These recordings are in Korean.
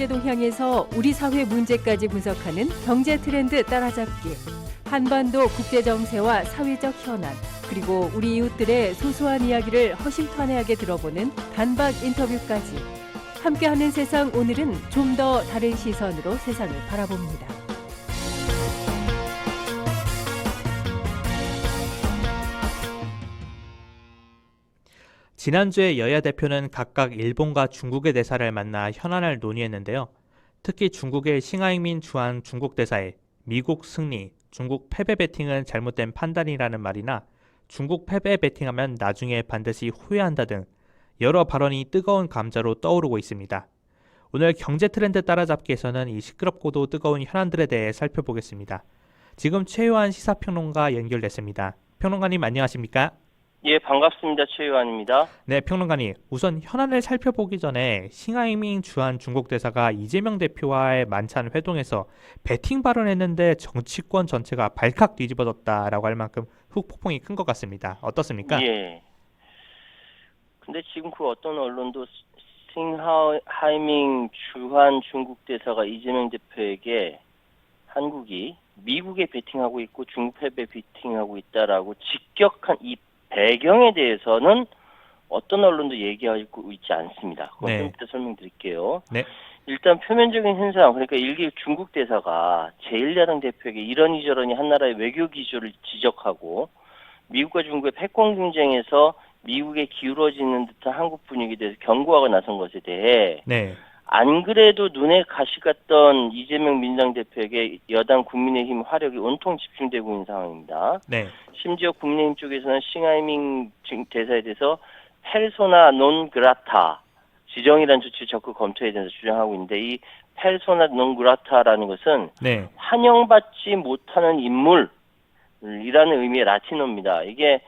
경제 동향에서 우리 사회 문제까지 분석하는 경제 트렌드 따라잡기. 한반도 국제 정세와 사회적 현안, 그리고 우리 이웃들의 소소한 이야기를 허심탄회하게 들어보는 단박 인터뷰까지. 함께하는 세상, 오늘은 좀 더 다른 시선으로 세상을 바라봅니다. 지난주에 여야 대표는 각각 일본과 중국의 대사를 만나 현안을 논의했는데요. 특히 중국의 싱하이민 주한 중국 대사의 미국 승리, 중국 패배 배팅은 잘못된 판단이라는 말이나 중국 패배 배팅하면 나중에 반드시 후회한다 등 여러 발언이 뜨거운 감자로 떠오르고 있습니다. 오늘 경제 트렌드 따라잡기에서는 이 시끄럽고도 뜨거운 현안들에 대해 살펴보겠습니다. 지금 최요한 시사평론가 연결됐습니다. 평론가님 안녕하십니까? 예, 반갑습니다. 최유한입니다. 네, 평론가님. 우선 현안을 살펴보기 전에 싱하이밍 주한 중국 대사가 이재명 대표와의 만찬 회동에서 배팅 발언했는데 정치권 전체가 발칵 뒤집어졌다라고 할 만큼 후폭풍이 큰 것 같습니다. 어떻습니까? 예. 근데 지금 그 어떤 언론도 싱하이밍 주한 중국 대사가 이재명 대표에게 한국이 미국에 배팅하고 있고 중국 패배 배팅하고 있다라고 직격한 이 배경에 대해서는 어떤 언론도 얘기하고 있지 않습니다. 그건 좀 이따 설명드릴게요. 네. 일단 표면적인 현상, 그러니까 일개 중국 대사가 제1야당 대표에게 이러니 저러니 한 나라의 외교 기조를 지적하고 미국과 중국의 패권 경쟁에서 미국에 기울어지는 듯한 한국 분위기에 대해서 경고하고 나선 것에 대해 안 그래도 눈에 가시 같던 이재명 민주당 대표에게 여당 국민의힘 화력이 온통 집중되고 있는 상황입니다. 심지어 국민의힘 쪽에서는 싱하이밍 대사에 대해서 페르소나 논 그라타, 지정이라는 조치를 적극 검토해야 된다 주장하고 있는데, 이 페르소나 논 그라타라는 것은 환영받지 못하는 인물이라는 의미의 라틴어입니다. 이게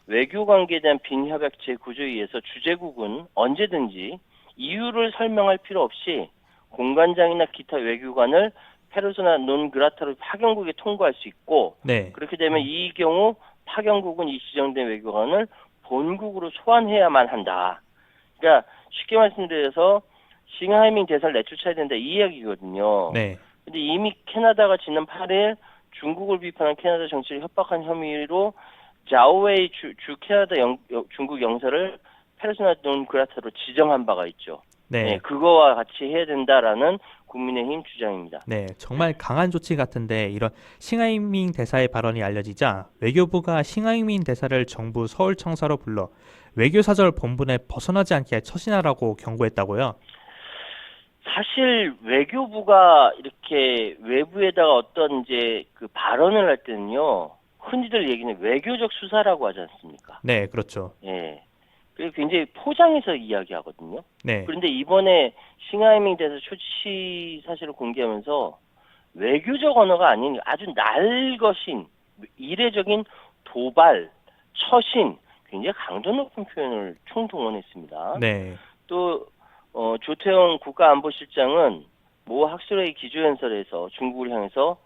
외교관계에 대한 빈협약체 구조에 의해서 주재국은 언제든지 이유를 설명할 필요 없이 공관장이나 기타 외교관을 페르소나 논 그라타로 파견국에 통보할 수 있고, 그렇게 되면 이 경우 파견국은 이 지정된 외교관을 본국으로 소환해야만 한다. 그러니까 쉽게 말씀드려서 싱하이밍 대사를 내쫓아야 된다 이 이야기거든요. 근데 이미 캐나다가 지난 8일 중국을 비판한 캐나다 정치를 협박한 혐의로 자오웨이 주 캐나다 중국 영사를 페르소나 논 그라타로 지정한 바가 있죠. 그거와 같이 해야 된다라는 국민의힘 주장입니다. 정말 강한 조치 같은데, 이런 싱하이밍 대사의 발언이 알려지자 외교부가 싱하이밍 대사를 정부 서울청사로 불러 외교사절 본분에 벗어나지 않게 처신하라고 경고했다고요? 사실 외교부가 이렇게 외부에다가 어떤 이제 그 발언을 할 때는요, 흔히들 얘기는 외교적 수사라고 하지 않습니까? 네, 그렇죠. 그리고 굉장히 포장해서 이야기하거든요. 그런데 이번에 싱하이밍 대사 초치 사실을 공개하면서 외교적 언어가 아닌 아주 날것인 이례적인 도발, 처신, 굉장히 강도 높은 표현을 총동원했습니다. 또 조태영 국가안보실장은 모 학술회의 기조연설에서 중국을 향해서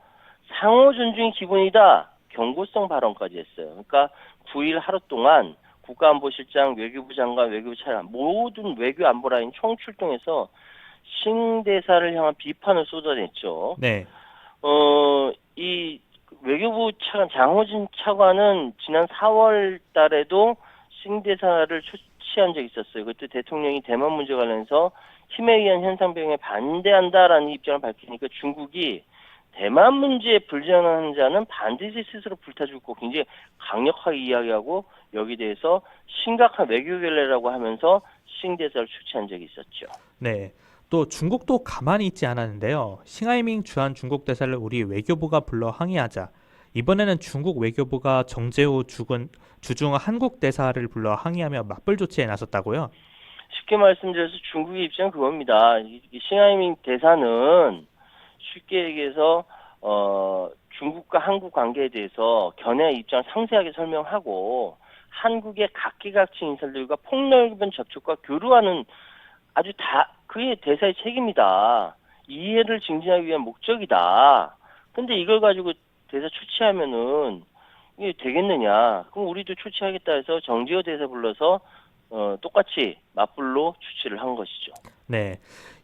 상호 존중이 기본이다 경고성 발언까지 했어요. 그러니까 9일 하루 동안 국가안보실장, 외교부 장관, 외교부 차관 모든 외교 안보 라인 총출동해서 싱 대사를 향한 비판을 쏟아냈죠. 이 외교부 차관 장호진 차관은 지난 4월 달에도 싱 대사를 초치한 적이 있었어요. 그때 대통령이 대만 문제 관련해서 힘에 의한 현상 변경에 반대한다라는 입장을 밝히니까 중국이 대만 문제에 불전하는 자는 반드시 스스로 불타죽고 굉장히 강력하게 이야기하고 여기에 대해서 심각한 외교 결례라고 하면서 싱 대사를 추치한 적이 있었죠. 또 중국도 가만히 있지 않았는데요. 싱하이밍 주한 중국 대사를 우리 외교부가 불러 항의하자 이번에는 중국 외교부가 정재호 주중 한국 대사를 불러 항의하며 맞불 조치에 나섰다고요? 쉽게 말씀드려서 중국의 입장은 그겁니다. 싱하이밍 대사는 쉽게 얘기해서 중국과 한국 관계에 대해서 견해 입장을 상세하게 설명하고 한국의 각계각층 인사들과 폭넓은 접촉과 교류하는 아주 그게 대사의 책임이다. 이해를 증진하기 위한 목적이다. 근데 이걸 가지고 대사 초치하면은 이게 되겠느냐. 그럼 우리도 초치하겠다 해서 정재호 대사 불러서 똑같이 맞불로 추치를 한 것이죠. 네,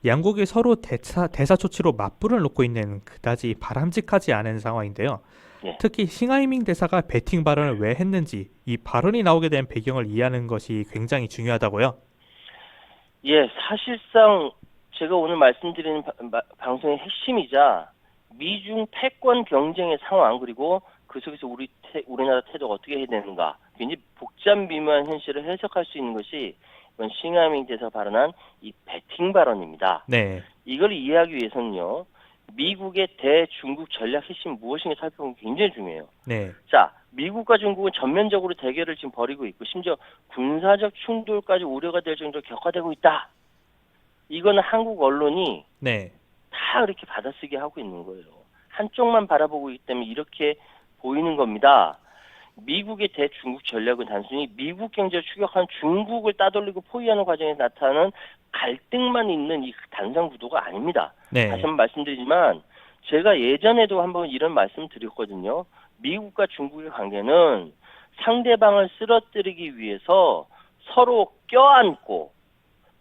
양국이 서로 대사 조치로 맞불을 놓고 있는 그다지 바람직하지 않은 상황인데요. 예. 특히 싱하이밍 대사가 배팅 발언을 왜 했는지 이 발언이 나오게 된 배경을 이해하는 것이 굉장히 중요하다고요. 예, 사실상 제가 오늘 말씀드리는 방송의 핵심이자 미중 패권 경쟁의 상황 그리고 그 속에서 우리나라 태도가 어떻게 해야 되는가 굉장히 복잡미묘한 현실을 해석할 수 있는 것이 이번 싱하이밍 대사가 발언한 이 배팅 발언입니다. 네, 이걸 이해하기 위해서는요. 미국의 대중국 전략 핵심 무엇인가 살펴보는 게 굉장히 중요해요. 네, 자, 미국과 중국은 전면적으로 대결을 지금 벌이고 있고 심지어 군사적 충돌까지 우려가 될 정도로 격화되고 있다. 이거는 한국 언론이 네, 다 그렇게 받아쓰게 하고 있는 거예요. 한쪽만 바라보고 있기 때문에 이렇게 보이는 겁니다. 미국의 대중국 전략은 단순히 미국 경제를 추격한 중국을 따돌리고 포위하는 과정에 나타나는 갈등만 있는 이 단상 구도가 아닙니다. 네, 다시 한번 말씀드리지만 제가 예전에도 한번 이런 말씀 드렸거든요. 미국과 중국의 관계는 상대방을 쓰러뜨리기 위해서 서로 껴안고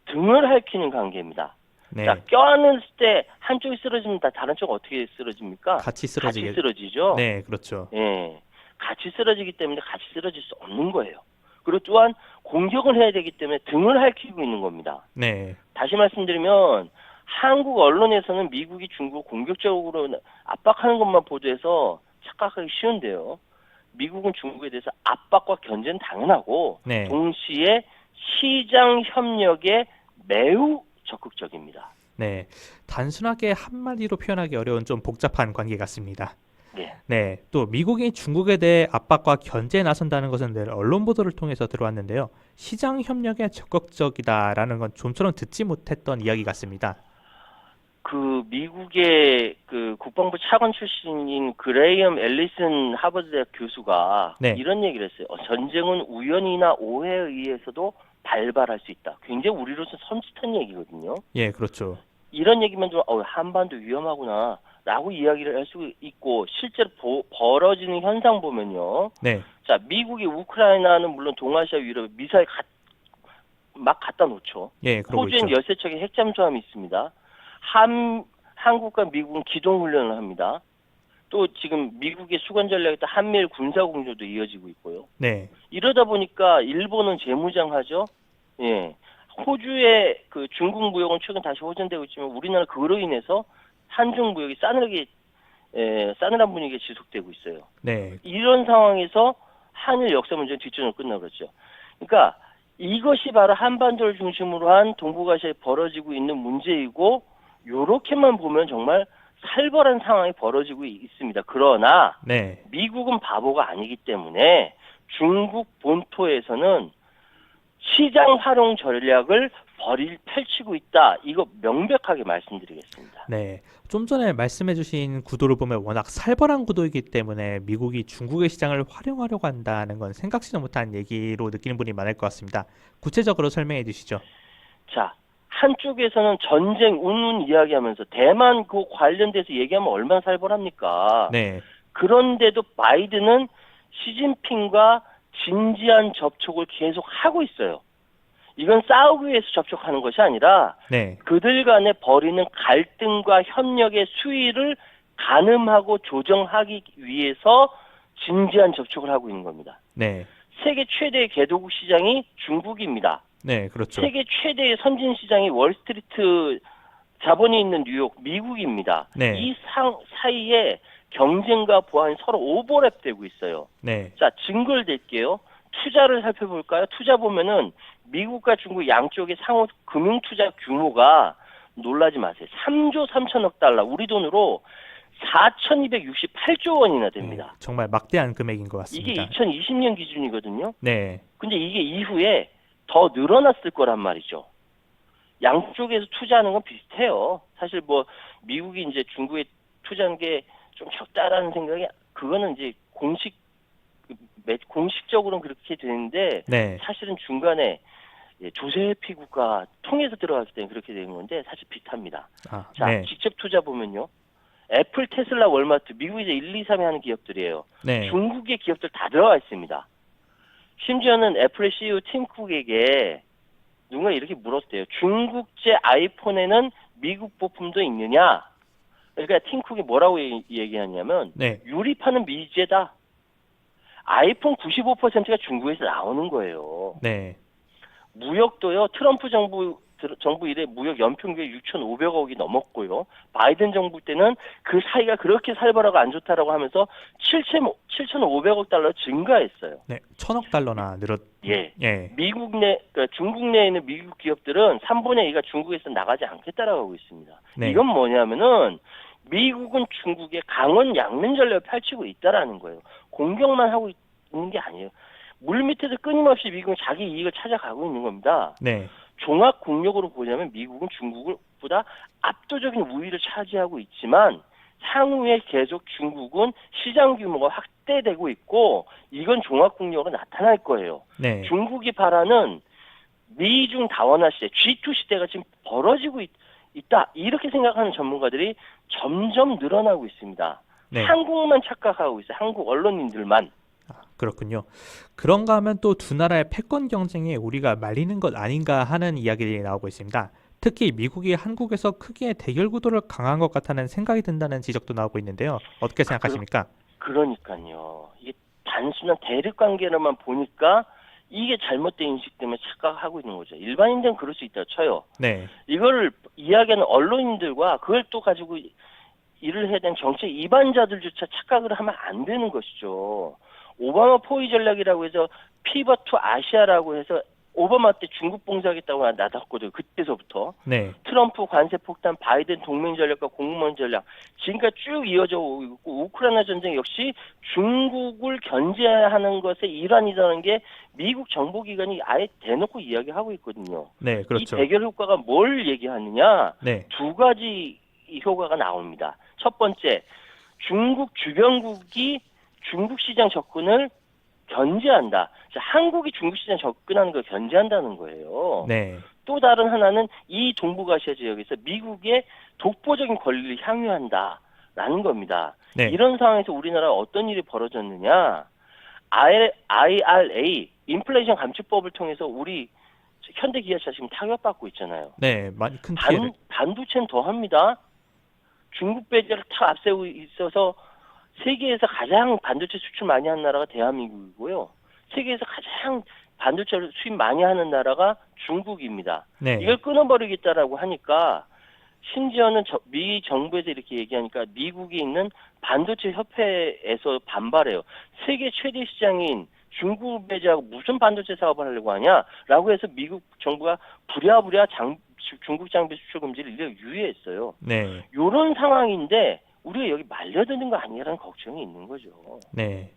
등을 핥히는 관계입니다. 네. 자, 껴안을 때 한쪽이 쓰러지면 다른 쪽은 어떻게 쓰러집니까? 같이 같이 쓰러지죠. 네, 그렇죠. 예, 같이 쓰러지기 때문에 같이 쓰러질 수 없는 거예요. 그리고 또한 공격을 해야 되기 때문에 등을 핥히고 있는 겁니다. 네, 다시 말씀드리면 한국 언론에서는 미국이 중국을 공격적으로 압박하는 것만 보도해서 착각하기 쉬운데요. 미국은 중국에 대해서 압박과 견제는 당연하고 네, 동시에 시장 협력에 매우 적극적입니다. 네. 단순하게 한마디로 표현하기 어려운 좀 복잡한 관계 같습니다. 네. 네, 또 미국이 중국에 대해 압박과 견제에 나선다는 것은 늘 언론 보도를 통해서 들어왔는데요. 시장 협력에 적극적이다라는 건 좀처럼 듣지 못했던 이야기 같습니다. 그 미국의 그 국방부 차관 출신인 그레이엄 앨리슨 하버드대학 교수가 네. 이런 얘기를 했어요. 전쟁은 우연이나 오해에 의해서도 발발할 수 있다. 굉장히 우리로서 섬찟한 얘기거든요. 예, 그렇죠. 이런 얘기만 들으면 한반도 위험하구나 라고 이야기를 할 수 있고 실제로 벌어지는 현상 보면요. 네, 자, 미국이 우크라이나는 물론 동아시아 유럽에 미사일 막 갖다 놓죠. 예, 그러고 호주엔 있죠. 13척의 핵잠수함이 있습니다. 한국과 미국은 기동훈련을 합니다. 또 지금 미국의 수관 전략에 따라 한미일 군사공조도 이어지고 있고요. 네, 이러다 보니까 일본은 재무장하죠. 예. 호주의 그 중국 무역은 최근 다시 호전되고 있지만 우리나라 그로 인해서 한중 무역이 싸늘한 분위기가 지속되고 있어요. 네, 이런 상황에서 한일 역사 문제는 뒷전으로 끝나버렸죠. 그러니까 이것이 바로 한반도를 중심으로 한 동북아시아에 벌어지고 있는 문제이고 요렇게만 보면 정말 살벌한 상황이 벌어지고 있습니다. 그러나 네, 미국은 바보가 아니기 때문에 중국 본토에서는 시장 활용 전략을 펼치고 있다. 이거 명백하게 말씀드리겠습니다. 네. 좀 전에 말씀해주신 구도를 보면 워낙 살벌한 구도이기 때문에 미국이 중국의 시장을 활용하려고 한다는 건 생각지도 못한 얘기로 느끼는 분이 많을 것 같습니다. 구체적으로 설명해 주시죠. 자, 한쪽에서는 전쟁 운운 이야기하면서 대만 그 관련돼서 얘기하면 얼마나 살벌합니까? 네, 그런데도 바이든은 시진핑과 진지한 접촉을 계속 하고 있어요. 이건 싸우기 위해서 접촉하는 것이 아니라 네, 그들 간에 벌이는 갈등과 협력의 수위를 가늠하고 조정하기 위해서 진지한 접촉을 하고 있는 겁니다. 네, 세계 최대의 개도국 시장이 중국입니다. 네, 그렇죠. 세계 최대의 선진 시장이 월스트리트 자본이 있는 뉴욕, 미국입니다. 네. 이 사이에 경쟁과 보안이 서로 오버랩되고 있어요. 네, 자, 증거를 댈게요. 투자를 살펴볼까요? 투자 보면은 미국과 중국 양쪽의 상호 금융 투자 규모가 놀라지 마세요. 3조 3천억 달러, 우리 돈으로 4,268조 원이나 됩니다. 네, 정말 막대한 금액인 것 이게 같습니다. 2020년 기준이거든요. 네, 근데 이게 이후에 더 늘어났을 거란 말이죠. 양쪽에서 투자하는 건 비슷해요. 사실 뭐 미국이 이제 중국에 투자한 게 좀 적다라는 생각이 그거는 이제 공식적으로는 그렇게 되는데 네, 사실은 중간에 조세피 국가 통해서 들어갔을 때는 그렇게 되는 건데 사실 비슷합니다. 아, 자, 네, 직접 투자 보면요. 애플, 테슬라, 월마트, 미국이 이제 1, 2, 3위 하는 기업들이에요. 네, 중국의 기업들 다 들어가 있습니다. 심지어는 애플의 CEO 팀 쿡에게 누가 이렇게 물었대요. 중국제 아이폰에는 미국 부품도 있느냐? 그러니까 팀 쿡이 뭐라고 얘기하냐면 네. 유리판은 미제다. 아이폰 95%가 중국에서 나오는 거예요. 네. 무역도요. 트럼프 정부 이래 무역 연평균 6,500억이 넘었고요. 바이든 정부 때는 그 사이가 그렇게 살벌하고 안 좋다라고 하면서 7,500억 달러 증가했어요. 네. 1,000억 달러나 늘었. 예. 예. 그러니까 중국 내에 있는 미국 기업들은 3분의 2가 중국에서 나가지 않겠다라고 하고 있습니다. 네. 이건 뭐냐면은 미국은 중국의 강원 양면 전략을 펼치고 있다라는 거예요. 공격만 하고 있는 게 아니에요. 물밑에서 끊임없이 미국은 자기 이익을 찾아가고 있는 겁니다. 네. 종합 국력으로 보자면 미국은 중국보다 압도적인 우위를 차지하고 있지만 향후에 계속 중국은 시장 규모가 확대되고 있고 이건 종합 국력으로 나타날 거예요. 네. 중국이 바라는 미중 다원화 시대, G2 시대가 지금 벌어지고 있다. 이렇게 생각하는 전문가들이 점점 늘어나고 있습니다. 네. 한국만 착각하고 있어요. 한국 언론인들만. 그렇군요. 그런가 하면 또 두 나라의 패권 경쟁에 우리가 말리는 것 아닌가 하는 이야기들이 나오고 있습니다. 특히 미국이 한국에서 크게 대결 구도를 강한 것 같다는 생각이 든다는 지적도 나오고 있는데요. 어떻게 생각하십니까? 그러니까요. 이게 단순한 대립 관계로만 보니까 이게 잘못된 인식 때문에 착각하고 있는 거죠. 일반인들은 그럴 수 있다 쳐요. 네. 이걸 이야기하는 언론인들과 그걸 또 가지고 일을 해야 되는 정치 이반자들조차 착각을 하면 안 되는 것이죠. 오바마 포위 전략이라고 해서 피벗 투 아시아라고 해서 오바마 때 중국 봉쇄하겠다고 나섰거든요. 그때서부터. 네. 트럼프 관세 폭탄, 바이든 동맹 전략과 공무원 전략 지금까지 쭉 이어져 오고 있고 우크라이나 전쟁 역시 중국을 견제하는 것의 일환이라는 게 미국 정보기관이 아예 대놓고 이야기하고 있거든요. 네, 그렇죠. 이 대결 효과가 뭘 얘기하느냐? 네. 두 가지 효과가 나옵니다. 첫 번째, 중국 주변국이 중국 시장 접근을 견제한다. 한국이 중국 시장 접근하는 걸 견제한다는 거예요. 네. 또 다른 하나는 이 동북아시아 지역에서 미국의 독보적인 권리를 향유한다라는 겁니다. 네. 이런 상황에서 우리나라가 어떤 일이 벌어졌느냐? IRA, 인플레이션 감축법을 통해서 우리 현대기아차 지금 타격받고 있잖아요. 네, 많이 큰 피해를. 반도체는 더합니다. 중국 배제를 탁 앞세우고 있어서 세계에서 가장 반도체 수출 많이 하는 나라가 대한민국이고요. 세계에서 가장 반도체를 수입 많이 하는 나라가 중국입니다. 네. 이걸 끊어버리겠다라고 하니까 심지어는 미 정부에서 이렇게 얘기하니까 미국에 있는 반도체 협회에서 반발해요. 세계 최대 시장인 중국 배제하고 무슨 반도체 사업을 하려고 하냐라고 해서 미국 정부가 부랴부랴 중국 장비 수출 금지를 유예했어요. 네. 이런 상황인데 우리가 여기 말려드는 거 아니냐라는 걱정이 있는 거죠. 네.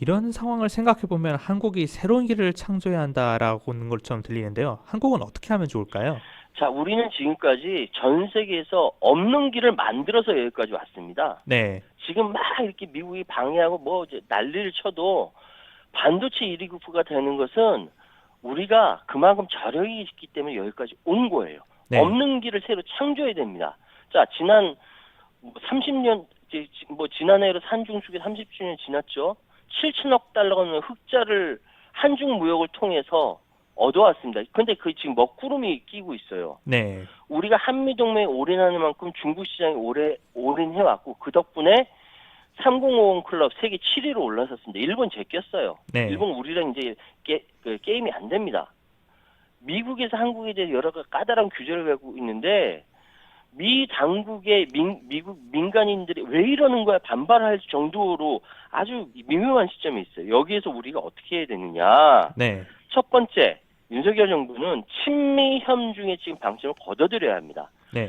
이런 상황을 생각해 보면 한국이 새로운 길을 창조해야 한다라고 하는 것처럼 들리는데요. 한국은 어떻게 하면 좋을까요? 자, 우리는 지금까지 전 세계에서 없는 길을 만들어서 여기까지 왔습니다. 네. 지금 막 이렇게 미국이 방해하고 뭐 이제 난리를 쳐도 반도체 1위 국가가 되는 것은 우리가 그만큼 저력이 있기 때문에 여기까지 온 거예요. 네. 없는 길을 새로 창조해야 됩니다. 자, 지난 30년, 지난해로 산중수계 30주년 지났죠. 7천억 달러가 넘는 흑자를 한중 무역을 통해서 얻어왔습니다. 근데 그 지금 먹구름이 끼고 있어요. 네. 우리가 한미동맹에 올인하는 만큼 중국 시장에 올인해왔고 그 덕분에 3050 클럽 세계 7위로 올라섰습니다. 일본 제꼈어요. 네. 일본 우리랑 이제 게임이 안 됩니다. 미국에서 한국에 대해서 여러 가지 까다로운 규제를 갖고 있는데 미 당국의 미국 민간인들이 왜 이러는 거야 반발할 정도로 아주 미묘한 시점이 있어요. 여기에서 우리가 어떻게 해야 되느냐. 네. 첫 번째, 윤석열 정부는 친미 협중에 지금 방점을 걷어들여야 합니다. 네.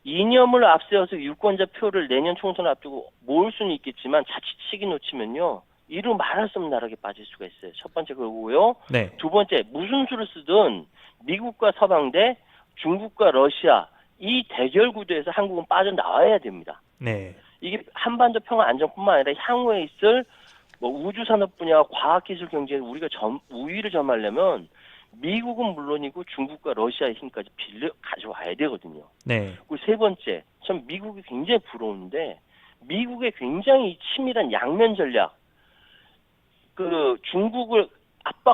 이념을 앞세워서 유권자 표를 내년 총선 앞두고 모을 수는 있겠지만 자칫 놓치면요. 이루 말할 수 없는 나락에 빠질 수가 있어요. 첫 번째 그거고요. 네. 두 번째, 무슨 수를 쓰든 미국과 서방 대 중국과 러시아 이 대결 구도에서 한국은 빠져나와야 됩니다. 네. 이게 한반도 평화 안정뿐만 아니라 향후에 있을 뭐 우주 산업 분야, 과학기술 경제에 우리가 우위를 점하려면 미국은 물론이고 중국과 러시아의 힘까지 빌려 가져와야 되거든요. 네. 그리고 세 번째, 전 미국이 굉장히 부러운데 미국의 굉장히 치밀한 양면 전략, 그 중국을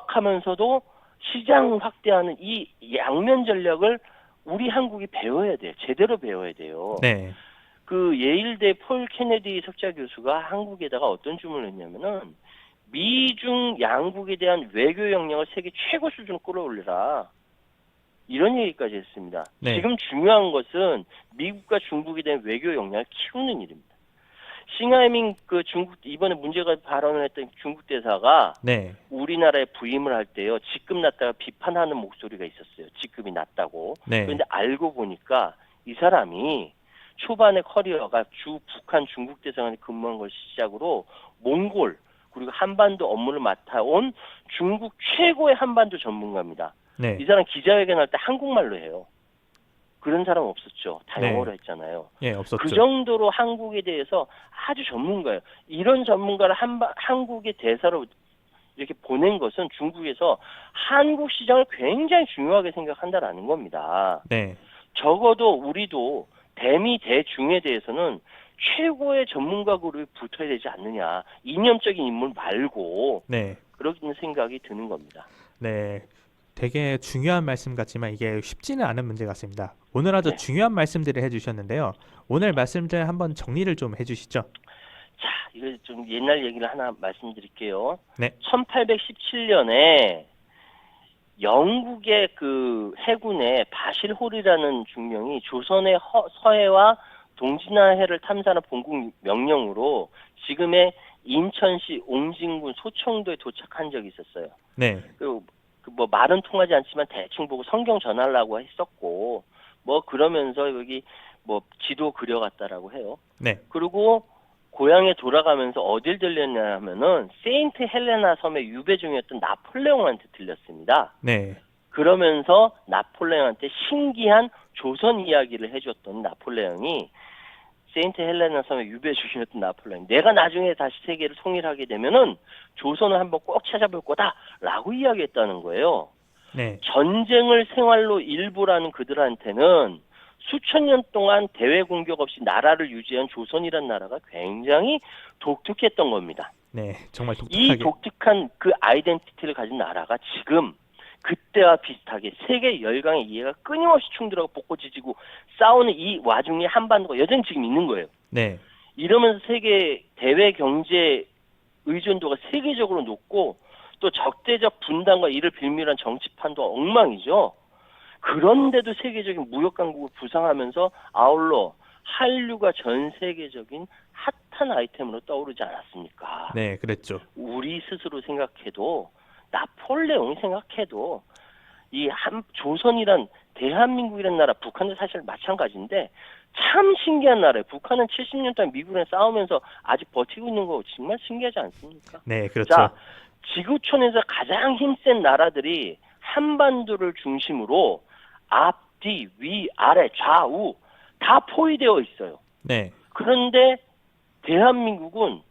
압박하면서도 시장 확대하는 이 양면 전략을 우리 한국이 배워야 돼요. 제대로 배워야 돼요. 네. 그 예일대 폴 케네디 석좌 교수가 한국에다가 어떤 주문을 했냐면은 미중 양국에 대한 외교 역량을 세계 최고 수준으로 끌어올려라. 이런 얘기까지 했습니다. 네. 지금 중요한 것은 미국과 중국에 대한 외교 역량을 키우는 일입니다. 싱하이밍 그 중국 이번에 문제가 발언을 했던 중국 대사가 네. 우리나라에 부임을 할 때요 직급 낮다가 비판하는 목소리가 있었어요. 직급이 낮다고. 네. 그런데 알고 보니까 이 사람이 초반에 커리어가 주 북한 중국 대사관에 근무한 걸 시작으로 몽골 그리고 한반도 업무를 맡아온 중국 최고의 한반도 전문가입니다. 네. 이 사람 기자회견할 때 한국말로 해요. 그런 사람 없었죠. 다 네. 영어로 했잖아요. 예, 없었죠. 그 정도로 한국에 대해서 아주 전문가예요. 이런 전문가를 한국의 대사로 이렇게 보낸 것은 중국에서 한국 시장을 굉장히 중요하게 생각한다라는 겁니다. 네. 적어도 우리도 대미 대중에 대해서는 최고의 전문가 그룹이 붙어야 되지 않느냐. 이념적인 인물 말고 네. 그런 생각이 드는 겁니다. 네. 되게 중요한 말씀 같지만 이게 쉽지는 않은 문제 같습니다. 오늘 아주 네. 중요한 말씀들을 해주셨는데요. 오늘 말씀들 한번 정리를 좀 해주시죠. 자, 이거 좀 옛날 얘기를 하나 말씀드릴게요. 네. 1817년에 영국의 그 해군의 바실홀이라는 중령이 조선의 서해와 동진아해를 탐사하는 본국 명령으로 지금의 인천시 옹진군 소청도에 도착한 적이 있었어요. 네. 그리고 뭐 말은 통하지 않지만 대충 보고 성경 전하려고 했었고 뭐 그러면서 여기 뭐 지도 그려갔다라고 해요. 네. 그리고 고향에 돌아가면서 어딜 들렸냐 하면은 세인트 헬레나 섬의 유배 중이었던 나폴레옹한테 들렸습니다. 네. 그러면서 나폴레옹한테 신기한 조선 이야기를 해줬던 나폴레옹이 세인트 헬레나 섬의 유배 중이었던 나폴레옹 내가 나중에 다시 세계를 통일하게 되면은 조선을 한번 꼭 찾아볼 거다라고 이야기했다는 거예요. 네. 전쟁을 생활로 일부라는 그들한테는 수천 년 동안 대외 공격 없이 나라를 유지한 조선이라는 나라가 굉장히 독특했던 겁니다. 네. 정말 이 독특하게. 독특한 그 아이덴티티를 가진 나라가 지금 그때와 비슷하게 세계 열강의 이해가 끊임없이 충돌하고 볶고지지고 싸우는 이 와중에 한반도가 여전히 지금 있는 거예요. 네. 이러면서 세계 대외 경제 의존도가 세계적으로 높고 또 적대적 분단과 이를 빌미로 한 정치판도 엉망이죠. 그런데도 세계적인 무역 강국을 부상하면서 아울러 한류가 전 세계적인 핫한 아이템으로 떠오르지 않았습니까? 네, 그랬죠. 우리 스스로 생각해도 나폴레옹이 생각해도 이 조선이란 대한민국이라는 나라, 북한도 사실 마찬가지인데 참 신기한 나라예요. 북한은 70년 동안 미국이랑 싸우면서 아직 버티고 있는 거 정말 신기하지 않습니까? 네, 그렇죠. 자, 지구촌에서 가장 힘센 나라들이 한반도를 중심으로 앞, 뒤, 위, 아래, 좌우 다 포위되어 있어요. 네. 그런데 대한민국은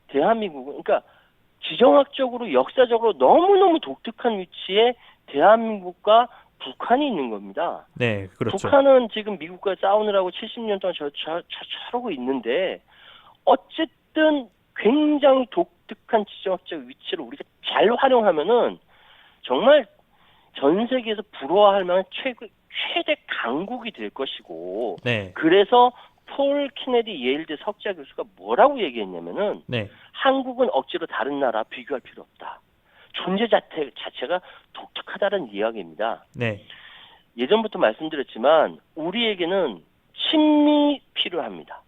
그러니까 지정학적으로 역사적으로 너무너무 독특한 위치에 대한민국과 북한이 있는 겁니다. 네, 그렇죠. 북한은 지금 미국과 싸우느라고 70년 동안 저러고 있는데 어쨌든 굉장히 독특한 지정학적 위치를 우리가 잘 활용하면은 정말 전 세계에서 부러워할 만한 최대 강국이 될 것이고 네. 그래서 폴 케네디 예일대 석좌 교수가 뭐라고 얘기했냐면은 네. 한국은 억지로 다른 나라 비교할 필요 없다. 존재 자체가 독특하다는 이야기입니다. 네. 예전부터 말씀드렸지만 우리에게는 친미 필요합니다.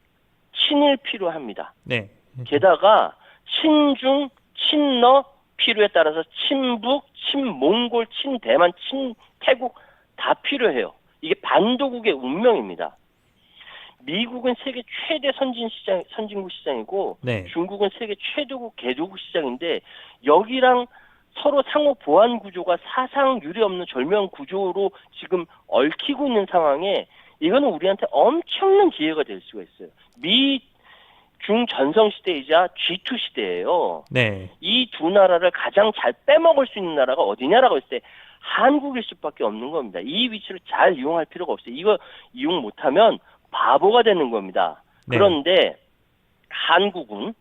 친일 필요합니다. 네. 게다가 친중, 친러 필요에 따라서 친북, 친몽골, 친대만, 친태국 다 필요해요. 이게 반도국의 운명입니다. 미국은 세계 최대 선진국 시장이고 네. 중국은 세계 최대국 개도국 시장인데 여기랑 서로 상호 보완 구조가 사상 유례 없는 절묘한 구조로 지금 얽히고 있는 상황에 이거는 우리한테 엄청난 기회가 될 수가 있어요. 중 전성 시대이자 G2 시대예요. 네. 이 두 나라를 가장 잘 빼먹을 수 있는 나라가 어디냐라고 했을 때 한국일 수밖에 없는 겁니다. 이 위치를 잘 이용할 필요가 없어요. 이거 이용 못하면 바보가 되는 겁니다. 네. 그런데 한국은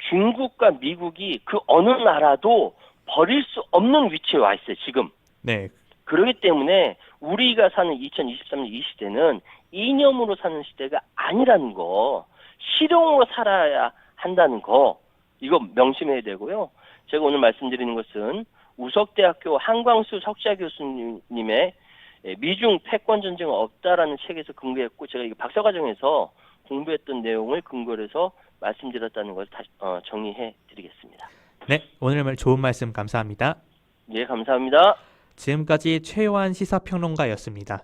중국과 미국이 그 어느 나라도 버릴 수 없는 위치에 와 있어요, 지금. 네. 그렇기 때문에 우리가 사는 2023년 이 시대는 이념으로 사는 시대가 아니라는 거, 실용으로 살아야 한다는 거, 이거 명심해야 되고요. 제가 오늘 말씀드리는 것은 우석대학교 한광수 석좌 교수님의 미중 패권 전쟁은 없다라는 책에서 근거했고, 제가 이 박사과정에서 공부했던 내용을 근거로 해서 말씀드렸다는 것을 다시 정리해 드리겠습니다. 네, 오늘 좋은 말씀 감사합니다. 예, 감사합니다. 지금까지 최요한 시사평론가였습니다.